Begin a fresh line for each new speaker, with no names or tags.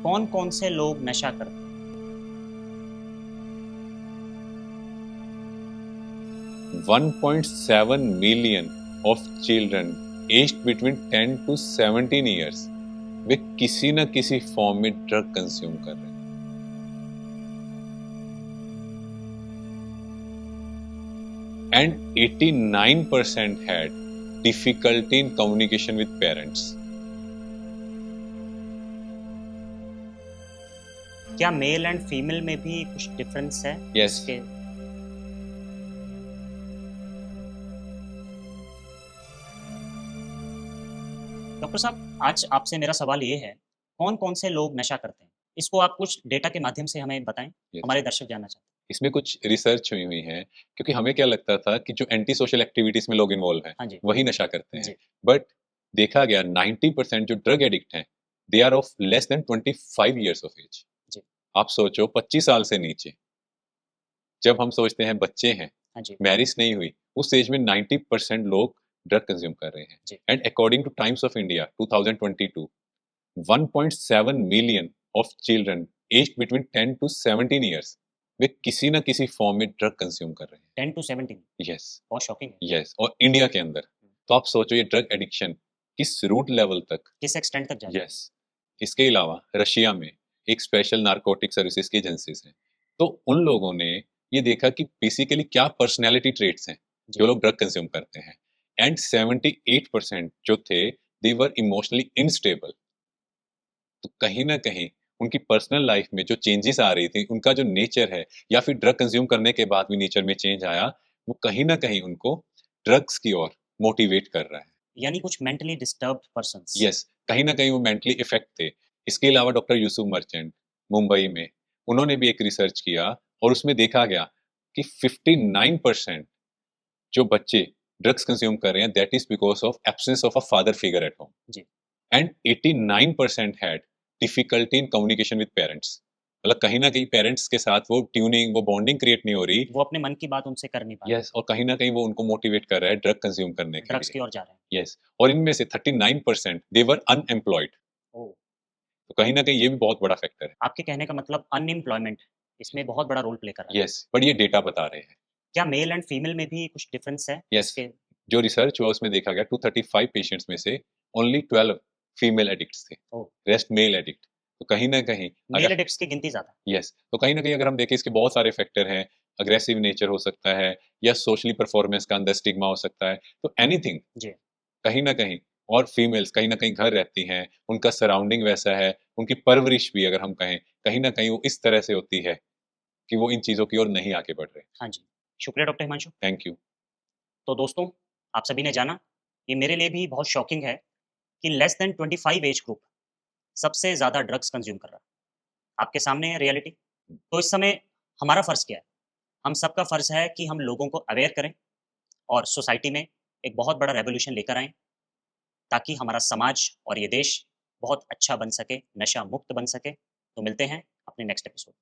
कौन कौन से लोग नशा करते हैं?
1.7 million of children aged between 10 to 17 years वे किसी न किसी फॉर्म में ड्रग कंज्यूम कर रहे हैं and 89% had difficulty in communication with parents.
क्या मेल एंड फीमेल में भी कुछ डिफरेंस है?
Yes.
इसके डॉक्टर साहब, आज आपसे मेरा सवाल ये है, कौन कौन से लोग नशा करते हैं? इसको आप कुछ डेटा के माध्यम से हमें बताएं।
Yes.
हमारे दर्शक जानना चाहते
इसमें कुछ रिसर्च हुई हुई है क्योंकि हमें क्या लगता था कि जो एंटी सोशल एक्टिविटीज में लोग इन्वॉल्व हैं
हैं। हाँ जी।
वही नशा करते हैं
जी।
बट देखा गया 90% जो ड्रग एडिक्ट हैं they are of less than 25 years of age.
जी।
आप सोचो 25 साल से नीचे, जब हम सोचते हैं बच्चे हैं,
हाँ जी।
मैरिज नहीं हुई, उस एज में 90% लोग ड्रग कंज्यूम कर रहे हैं।
जी।
And according to Times of India 2022 1.7 million of children aged between 10 to 17 years वे किसी न किसी फॉर्म में ड्रग कंज्यूम कर रहे हैं।
10 टू 17
यस।
बहुत शॉकिंग है।
यस, और इंडिया के अंदर तो आप सोचो ये ड्रग एडिक्शन किस रूट लेवल तक।
किस एक्सटेंट तक जाता है?
यस। इसके अलावा रशिया में एक स्पेशल नारकोटिक सर्विसेज की एजेंसीज हैं, तो उन लोगों ने ये देखा कि बेसिकली क्या पर्सनैलिटी ट्रेट्स हैं
जी।
जो लोग ड्रग कंज्यूम करते हैं एंड 78% जो थे दे वर इमोशनली इनस्टेबल। तो कहीं ना कहीं उनकी पर्सनल लाइफ में जो चेंजेस आ रही थी, उनका जो नेचर है या फिर ड्रग कंज्यूम करने के बाद भी नेचर में चेंज आया, वो कहीं ना कहीं उनको ड्रग्स की ओर मोटिवेट कर रहा है।
यानी कुछ मेंटली डिस्टर्ब्ड पर्सन्स।
यस, कहीं ना कहीं वो मेंटली इफेक्ट थे। इसके अलावा डॉक्टर यूसुफ मर्चेंट मुंबई में, उन्होंने भी एक रिसर्च किया और उसमें देखा गया कि 59% जो बच्चे ड्रग्स कंज्यूम कर रहे हैं that is because of absence of a father figure at home
जी।
And 89% had difficulty in communication with parents. मतलब कहीं ना कहीं पेरेंट्स के साथ वो ट्यूनिंग, वो बॉन्डिंग क्रिएट नहीं हो रही।
वो अपने मन की बात उनसे कर नहीं पा रहे।
यस, और कहीं ना कहीं वो उनको मोटिवेट कर रहा है ड्रग कंज्यूम करने के
ड्रग्स
लिए।
की ओर जा रहे हैं।
यस, और इनमें से 39% दे वर अनएम्प्लॉयड।
ओह!
तो कहीं ना कहीं ये भी बहुत बड़ा फैक्टर है।
आपके कहने का मतलब अनएम्प्लॉयमेंट इसमें बहुत बड़ा रोल प्ले कर रहा है।
यस, बट ये डेटा बता रहे हैं।
क्या मेल एंड फीमेल में भी कुछ डिफरेंस है?
यस,
इसके
जो रिसर्च हुआ उसमें देखा गया 235 पेशेंट्स में से ओनली 12 फीमेल एडिक्ट्स थे,
ओह!
Rest mail addict. तो कहीं ना कहीं
मेल
अगर
एडिक्ट्स की गिनती ज़्यादा।
यस, तो कहीं ना कहीं अगर हम देखें इसके बहुत सारे फैक्टर हैं। अग्रेसिव नेचर हो सकता है या सोशली परफॉर्मेंस का अंदर स्टिग्मा हो सकता है, तो एनीथिंग
जी।
कहीं न कहीं। और फीमेल्स कहीं न कहीं घर रहती हैं, उनका सराउंडिंग वैसा है, उनकी परवरिश भी अगर हम कहें, कहीं न कहीं वो इस तरह से होती है कि वो इन चीज़ों की ओर नहीं आगे बढ़ रहे।
हाँ जी। शुक्रिया डॉक्टर हिमांशु।
Thank you.
तो दोस्तों, आप सभी ने जाना, ये मेरे लिए भी बहुत शॉकिंग है कि लेस देन 25 एज ग्रुप सबसे ज़्यादा ड्रग्स कंज़्यूम कर रहा है। आपके सामने है रियलिटी। तो इस समय हमारा फ़र्ज़ क्या है? हम सबका फ़र्ज़ है कि हम लोगों को अवेयर करें और सोसाइटी में एक बहुत बड़ा रेवोल्यूशन लेकर आएँ, ताकि हमारा समाज और ये देश बहुत अच्छा बन सके, नशा मुक्त बन सके। तो मिलते हैं अपने नेक्स्ट एपिसोड।